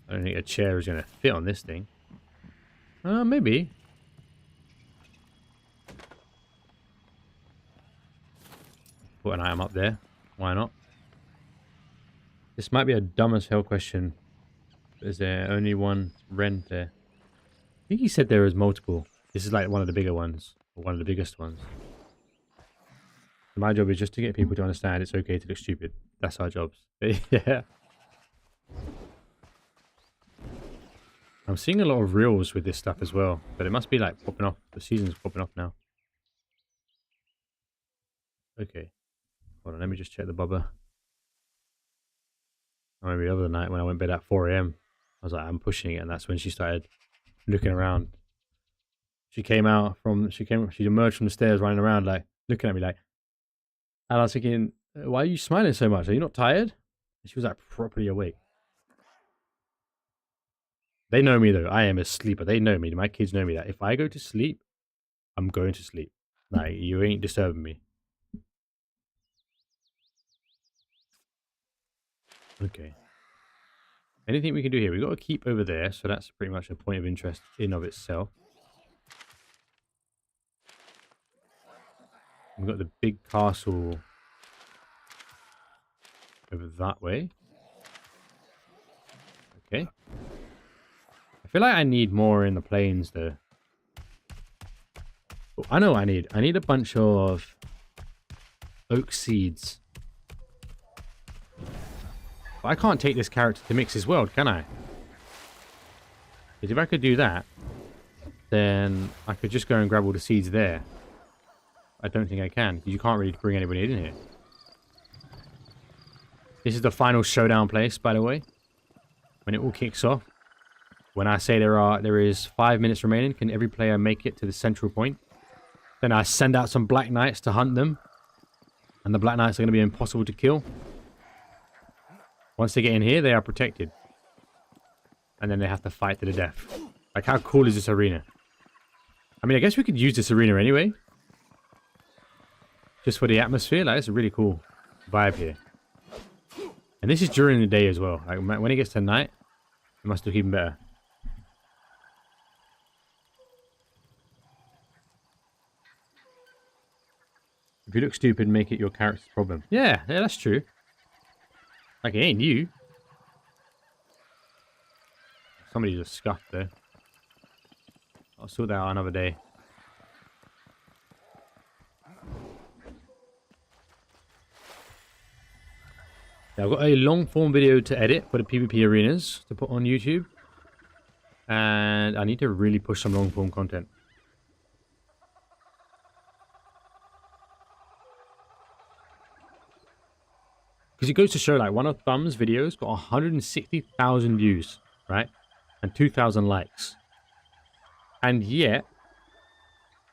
I don't think a chair is going to fit on this thing. Maybe. Put an item up there. Why not? This might be a dumb as hell question. Is there only one Ren there? I think he said there was multiple. This is like one of the bigger ones. Or one of the biggest ones. My job is just to get people to understand it's okay to look stupid. That's our jobs. Yeah. I'm seeing a lot of reels with this stuff as well. But it must be like popping off. The season's popping off now. Okay. Hold on, let me just check the bubba. I remember the other night when I went to bed at 4 AM. I was like, I'm pushing it, and that's when she started looking around. She emerged from the stairs running around, like, looking at me like, and I was thinking, why are you smiling so much? Are you not tired? And she was like properly awake. They know me though. I am a sleeper. They know me. My kids know me that if I go to sleep, I'm going to sleep. Like, you ain't disturbing me. Okay. Anything we can do here? We've got to keep over there, so that's pretty much a point of interest in of itself. We've got the big castle over that way. Okay. I feel like I need more in the plains though. Oh, I know what I need. I need a bunch of oak seeds. But I can't take this character to Mix's World, can I? Because if I could do that, then I could just go and grab all the seeds there. I don't think I can, because you can't really bring anybody in here. This is the final showdown place, by the way. When it all kicks off. When I say there is 5 minutes remaining, can every player make it to the central point? Then I send out some Black Knights to hunt them. And the Black Knights are going to be impossible to kill. Once they get in here, they are protected. And then they have to fight to the death. Like, how cool is this arena? I mean, I guess we could use this arena anyway. Just for the atmosphere. Like, it's a really cool vibe here. And this is during the day as well. Like, when it gets to night, it must look even better. If you look stupid, make it your character's problem. Yeah, that's true. Like, it ain't you. Somebody just scuffed though. I'll sort that out another day. Yeah, I've got a long form video to edit for the PvP arenas to put on YouTube. And I need to really push some long form content. Because it goes to show, like, one of Thumb's videos got 160,000 views, right? And 2,000 likes. And yet,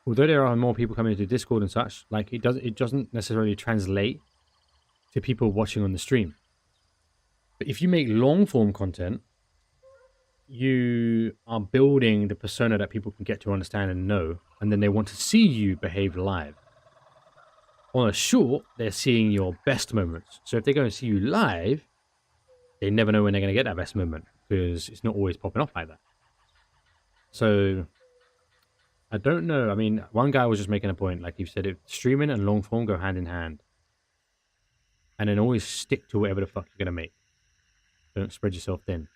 although there are more people coming into Discord and such, like, it doesn't necessarily translate to people watching on the stream. But if you make long form content, you are building the persona that people can get to understand and know, and then they want to see you behave live. On a short, they're seeing your best moments. So if they go and see you live, they never know when they're going to get that best moment. because it's not always popping off like that. So I don't know. I mean, one guy was just making a point, like you said, if streaming and long form go hand in hand, and then always stick to whatever the fuck you're gonna make. Don't spread yourself thin.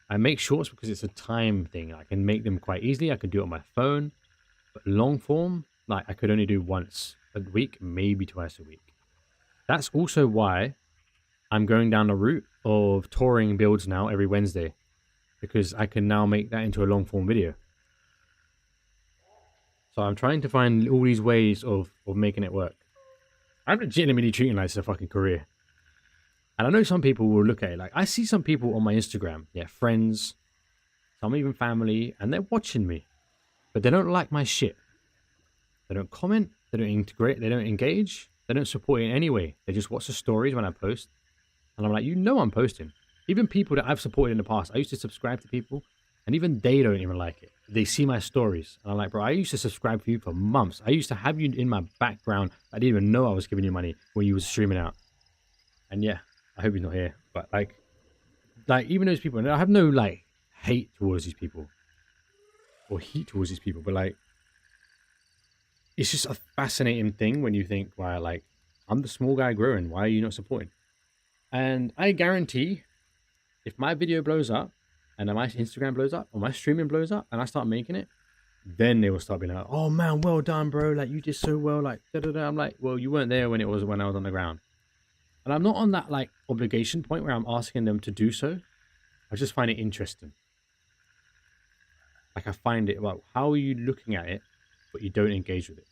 I make shorts because it's a time thing. I can make them quite easily. I can do it on my phone. But long form, like I could only do once a week, maybe twice a week. That's also why I'm going down the route of touring builds now every Wednesday, because I can now make that into a long form video. So I'm trying to find all these ways of making it work. I'm legitimately treating like it's a fucking career. And I know some people will look at it like, I see some people on my Instagram, yeah, friends, some even family, and they're watching me. But they don't like my shit. They don't comment, they don't integrate, they don't engage, they don't support it in any way. They just watch the stories when I post. And I'm like, you know I'm posting. Even people that I've supported in the past, I used to subscribe to people, and even they don't even like it. They see my stories. And I'm like, bro, I used to subscribe for you for months. I used to have you in my background. I didn't even know I was giving you money when you was streaming out. And yeah, I hope he's not here. But like even those people, and I have no like hate towards these people or heat towards these people, but like, it's just a fascinating thing when you think, wow, like, I'm the small guy growing. Why are you not supporting? And I guarantee if my video blows up and then my Instagram blows up or my streaming blows up and I start making it, then they will start being like, oh man, well done, bro. Like, you did so well. Like, da da da. I'm like, well, you weren't there when I was on the ground. And I'm not on that like obligation point where I'm asking them to do so. I just find it interesting. Like, I find it, well, how are you looking at it, but you don't engage with it?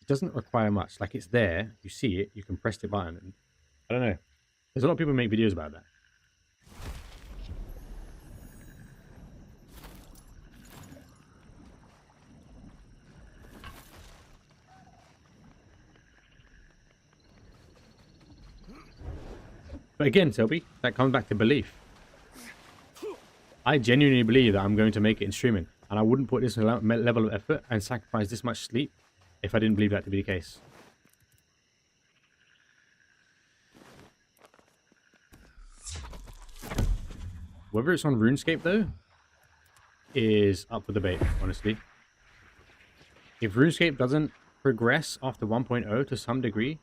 It doesn't require much. Like, it's there, you see it, you can press the button. And I don't know. There's a lot of people who make videos about that. But again, Selby, that comes back to belief. I genuinely believe that I'm going to make it in streaming, and I wouldn't put this level of effort and sacrifice this much sleep if I didn't believe that to be the case. Whether it's on RuneScape, though, is up for debate, honestly. If RuneScape doesn't progress after 1.0 to some degree,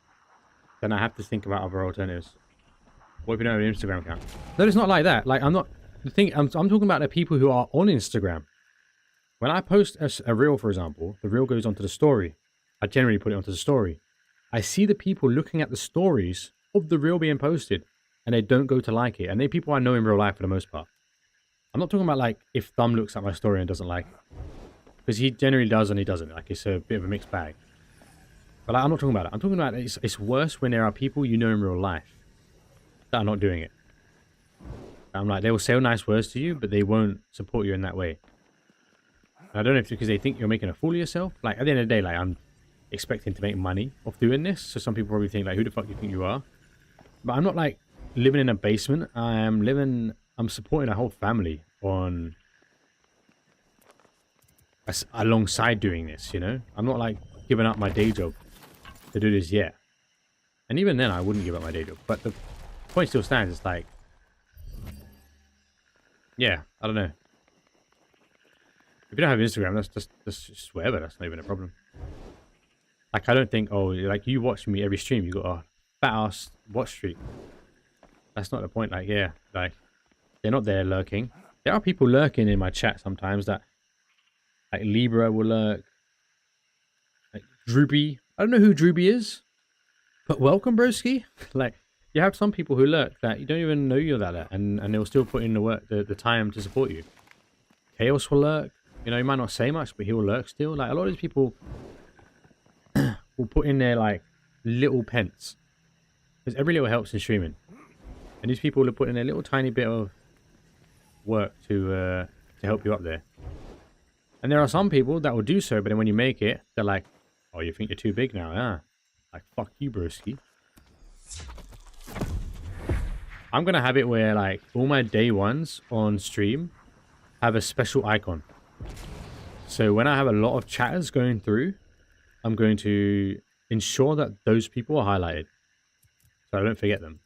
then I have to think about other alternatives. What if you don't have an Instagram account? No, it's not like that. Like, I'm not... The thing, I'm talking about the people who are on Instagram. When I post a reel, for example, the reel goes onto the story. I generally put it onto the story. I see the people looking at the stories of the reel being posted, and they don't go to like it. And they're people I know in real life for the most part. I'm not talking about, like, if Thumb looks at my story and doesn't like it. Because he generally does and he doesn't. Like, it's a bit of a mixed bag. But like, I'm not talking about it. I'm talking about it's worse when there are people you know in real life that are not doing it. I'm like, they will say nice words to you, but they won't support you in that way. And I don't know if it's because they think you're making a fool of yourself. Like, at the end of the day, like, I'm expecting to make money off doing this. So some people probably think, like, who the fuck do you think you are? But I'm not, like, living in a basement. I'm supporting a whole family on... alongside doing this, you know? I'm not, like, giving up my day job to do this yet. And even then, I wouldn't give up my day job. But the point still stands. It's like... Yeah, I don't know. If you don't have Instagram, that's just whatever. That's not even a problem. Like, I don't think, oh, like, you watch me every stream, you got a fat-ass watch streak. That's not the point. Like, yeah, like, they're not there lurking. There are people lurking in my chat sometimes that, like, Libra will lurk. Like, Drooby. I don't know who Drooby is, but welcome, broski. Like, you have some people who lurk that you don't even know you're that, and they'll still put in the work, the time to support you. Chaos will lurk. You know, he might not say much, but he will lurk still. Like, a lot of these people will put in their, like, little pence. Because every little helps in streaming. And these people will put in a little tiny bit of work to help you up there. And there are some people that will do so, but then when you make it, they're like, oh, you think you're too big now, huh? Like, fuck you, broski. I'm going to have it where, like, all my day ones on stream have a special icon. So when I have a lot of chatters going through, I'm going to ensure that those people are highlighted. So I don't forget them.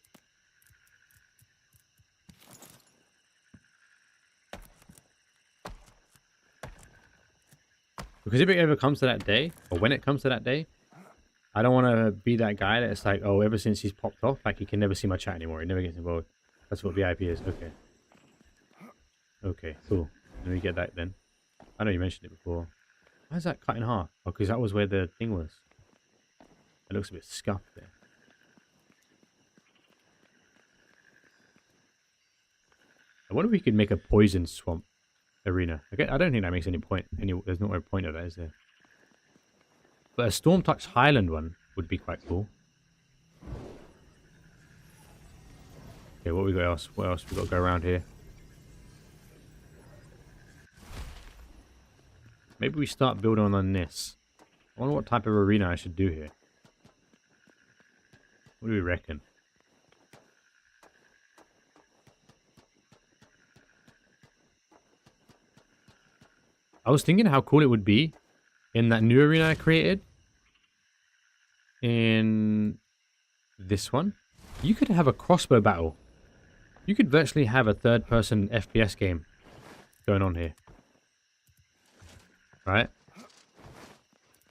Because if it ever comes to that day, or when it comes to that day, I don't want to be that guy that's like, oh, ever since he's popped off, like he can never see my chat anymore. He never gets involved. That's what VIP is. Okay. Okay, cool. Let me get that then. I know you mentioned it before. Why is that cut in half? Oh, because that was where the thing was. It looks a bit scuffed there. I wonder if we could make a poison swamp arena. Okay, I don't think that makes any point. There's not a point of that, is there? But a Storm Touch Highland one would be quite cool. Okay, what we got else? What else we got to go around here? Maybe we start building on this. I wonder what type of arena I should do here. What do we reckon? I was thinking how cool it would be in that new arena I created. In this one. You could have a crossbow battle. You could virtually have a third-person FPS game going on here. Right?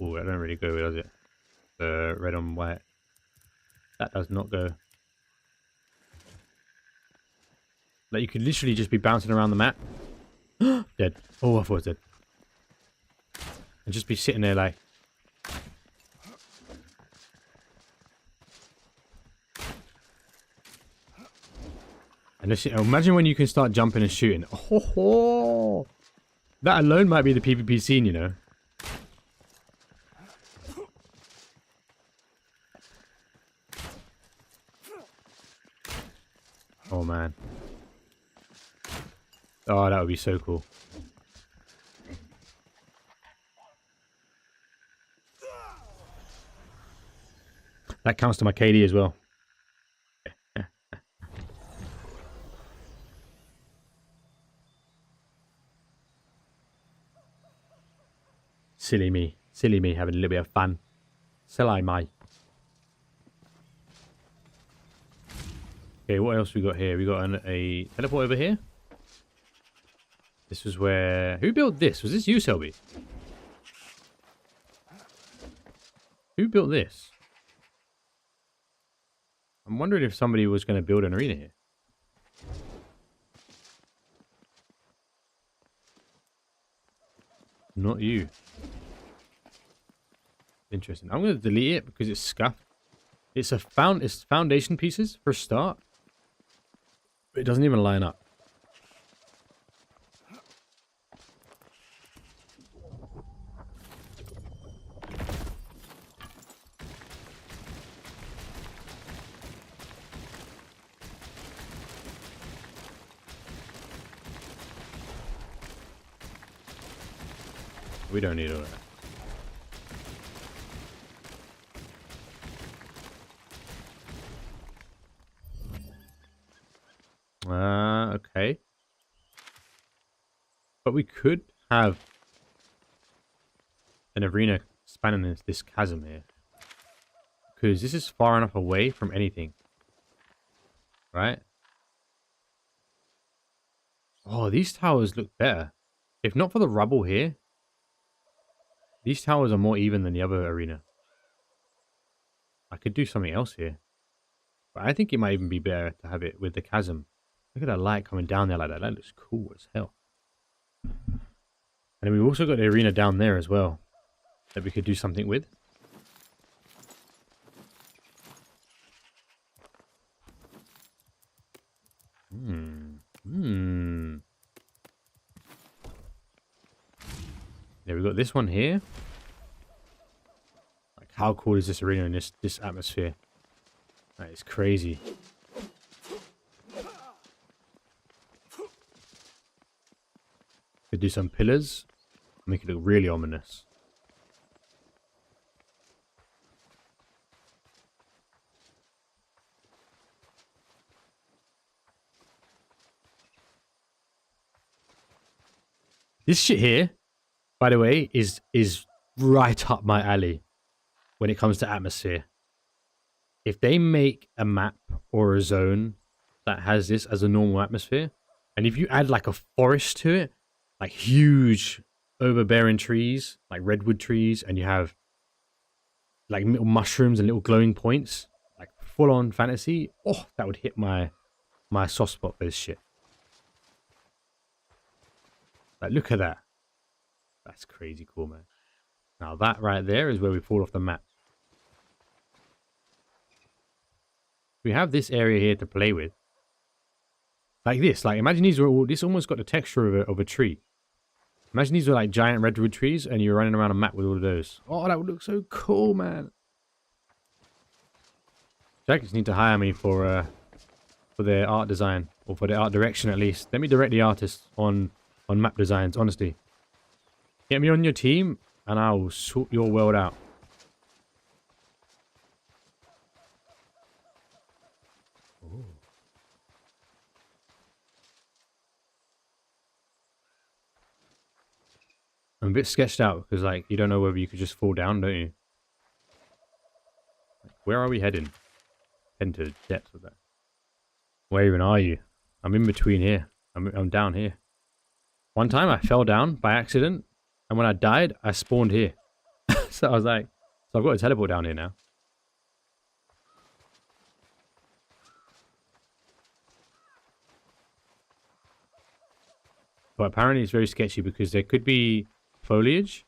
Oh, that don't really go, does it? The red on white. That does not go. Like, you could literally just be bouncing around the map. Dead. Oh, I thought it was dead. And just be sitting there like... And this, imagine when you can start jumping and shooting. Oh, that alone might be the PvP scene, you know. Oh, man. Oh, that would be so cool. That counts to my KD as well. Silly me. Silly me having a little bit of fun. Silly me. Okay, what else we got here? We got a teleport over here. This was where... Who built this? Was this you, Selby? Who built this? I'm wondering if somebody was going to build an arena here. Not you. Interesting. I'm going to delete it because it's scuffed. It's foundation pieces for a start. But it doesn't even line up. We don't need all that. Okay. But we could have an arena spanning this chasm here. Because this is far enough away from anything. Right? Oh, these towers look better. If not for the rubble here, these towers are more even than the other arena. I could do something else here. But I think it might even be better to have it with the chasm. Look at that light coming down there like that. That looks cool as hell. And then we've also got the arena down there as well that we could do something with. Yeah, we've got this one here. Like, how cool is this arena in this atmosphere? That is crazy. Could do some pillars. Make it look really ominous. This shit here, by the way, is right up my alley when it comes to atmosphere. If they make a map or a zone that has this as a normal atmosphere, and if you add like a forest to it, like huge overbearing trees, like redwood trees, and you have like little mushrooms and little glowing points, like full on fantasy. Oh, that would hit my soft spot for this shit. Like, look at that. That's crazy cool, man. Now that right there is where we fall off the map. We have this area here to play with. Like this. Like, imagine these were all... This almost got the texture of a tree. Imagine these were like giant redwood trees and you're running around a map with all of those. Oh, that would look so cool, man. Jackets need to hire me for their art design. Or for their art direction, at least. Let me direct the artists on map designs, honestly. Get me on your team and I will sort your world out. Ooh. I'm a bit sketched out because, like, you don't know whether you could just fall down, don't you? Where are we heading? Heading to the depths of that. Where even are you? I'm in between here. I'm down here. One time I fell down by accident, and when I died, I spawned here. So I was like, so I've got a teleport down here now. But apparently it's very sketchy because there could be foliage,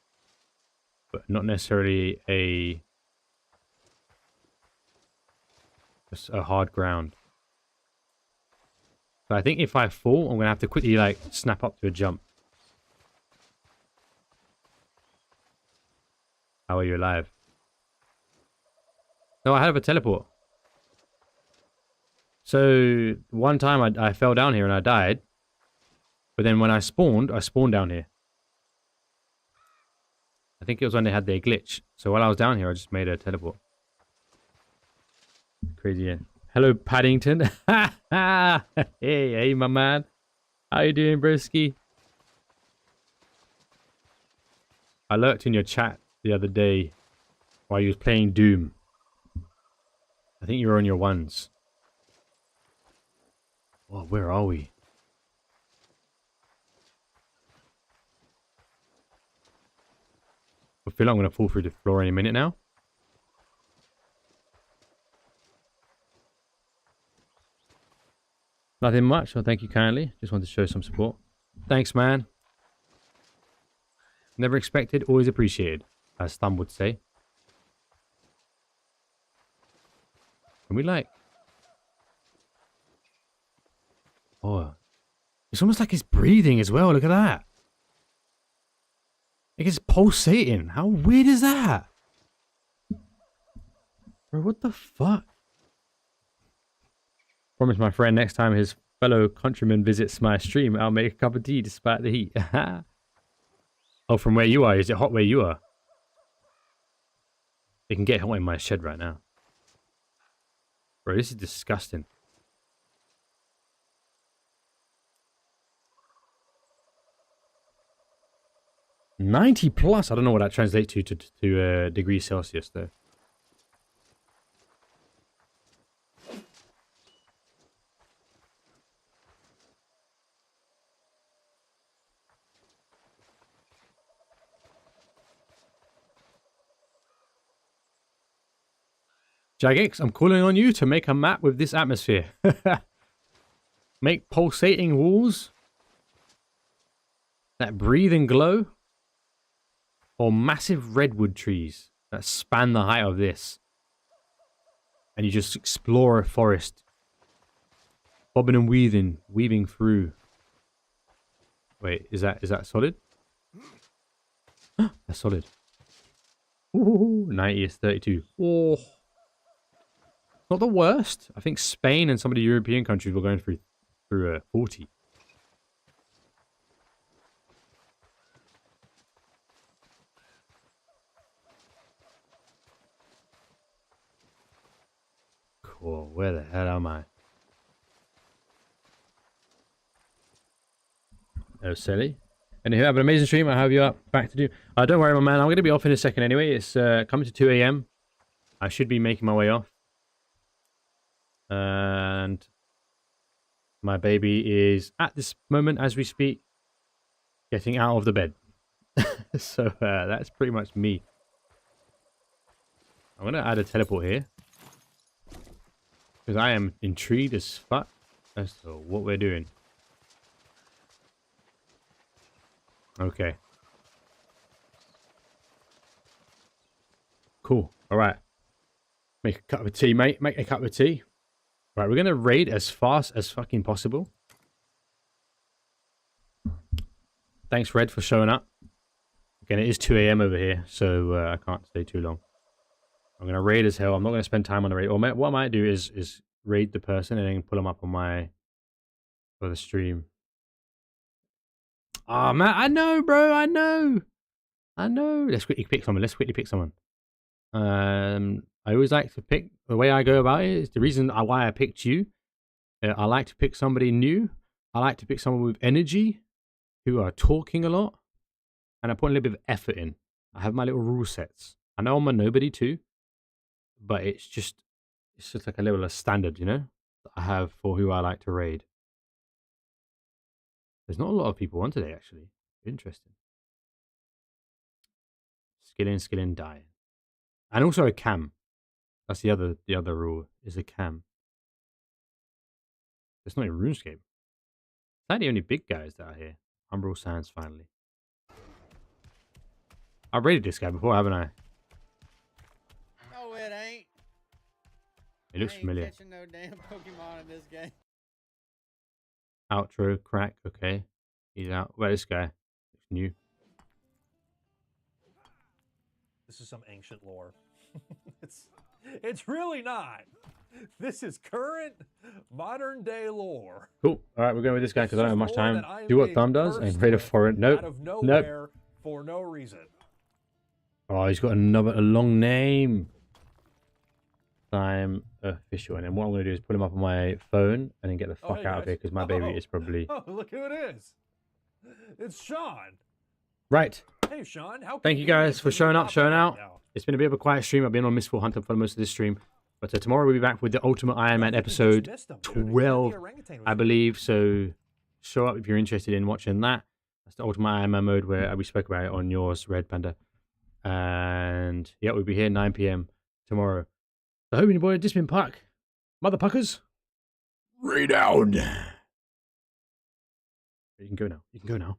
but not necessarily a hard ground. So I think if I fall, I'm going to have to quickly, like, snap up to a jump. How are you alive? No, I have a teleport. So one time I fell down here and I died. But then when I spawned down here. I think it was when they had their glitch. So while I was down here, I just made a teleport. Crazy, yeah. Hello, Paddington. Hey, my man. How you doing, broski? I lurked in your chat the other day while you was playing Doom. I think you were on your ones. Oh, where are we? I feel like I'm going to fall through the floor any minute now. Nothing much. Well, thank you kindly. Just wanted to show some support. Thanks, man. Never expected, always appreciated, as Thumb would say. Can we, like... Oh. It's almost like it's breathing as well. Look at that. Like it's pulsating. How weird is that? Bro, what the fuck? Promise my friend next time his fellow countryman visits my stream, I'll make a cup of tea despite the heat. Oh, from where you are? Is it hot where you are? It can get hot in my shed right now. Bro, this is disgusting. +90. I don't know what that translates to degrees Celsius though. Jagex, I'm calling on you to make a map with this atmosphere. Make pulsating walls. That breathe and glow. Or massive redwood trees that span the height of this. And you just explore a forest. Bobbing and weaving through. Wait, is that solid? That's solid. Ooh, 90 is 32. Oh. Not the worst. I think Spain and some of the European countries were going through 40. Cool. Where the hell am I? Oh, silly. And if you have an amazing stream, I'll have you up back to do. Don't worry, my man. I'm going to be off in a second anyway. It's coming to 2 a.m. I should be making my way off. And my baby is, at this moment as we speak, getting out of the bed. So that's pretty much me. I'm going to add a teleport here. Because I am intrigued as fuck as to what we're doing. Okay. Cool. Alright. Make a cup of tea, mate. Make a cup of tea. Right, we're going to raid as fast as fucking possible. Thanks, Red, for showing up. Again, it is 2 a.m. over here, so I can't stay too long. I'm going to raid as hell. I'm not going to spend time on the raid. Or what I might do is raid the person and then pull them up on for the stream. Oh, man, I know, bro. I know. Let's quickly pick someone. I always like to pick, the way I go about it is the reason why I picked you. I like to pick somebody new. I like to pick someone with energy, who are talking a lot, and I put a little bit of effort in. I have my little rule sets. I know I'm a nobody too, but it's just like a level of standard, you know, that I have for who I like to raid. There's not a lot of people on today, actually. Interesting. Skilling, dying. And also a cam. That's the other rule, is a cam. It's not in RuneScape. It's not the only big guys that are here. Umbral Sands, finally. I've raided this guy before, haven't I? No, it ain't. It looks familiar. Catching no damn Pokemon in this game. Outro, crack, okay. He's out. Where this guy? Looks new. This is some ancient lore. It's really not. This is current modern day lore. Cool. Alright, we're going with this guy because I don't have much time. Do what Thumb does and raid a foreign. Nope. Out of nowhere for no reason. Oh, he's got a long name. Time official. And then what I'm going to do is put him up on my phone and then get the fuck out of here because my baby is probably... Oh, look who it is. It's Sean. Right. Hey, Sean. Thank you guys for showing up, showing out. It's been a bit of a quiet stream. I've been on Mistfall Hunter for most of this stream. But tomorrow we'll be back with the Ultimate Iron Man episode 12, I believe. So show up if you're interested in watching that. That's the Ultimate Iron Man mode where we spoke about it on yours, Red Panda. And yeah, we'll be here 9 p.m. tomorrow. So hoping your boy Discipline Puck. Mother Puckers. Redown. You can go now.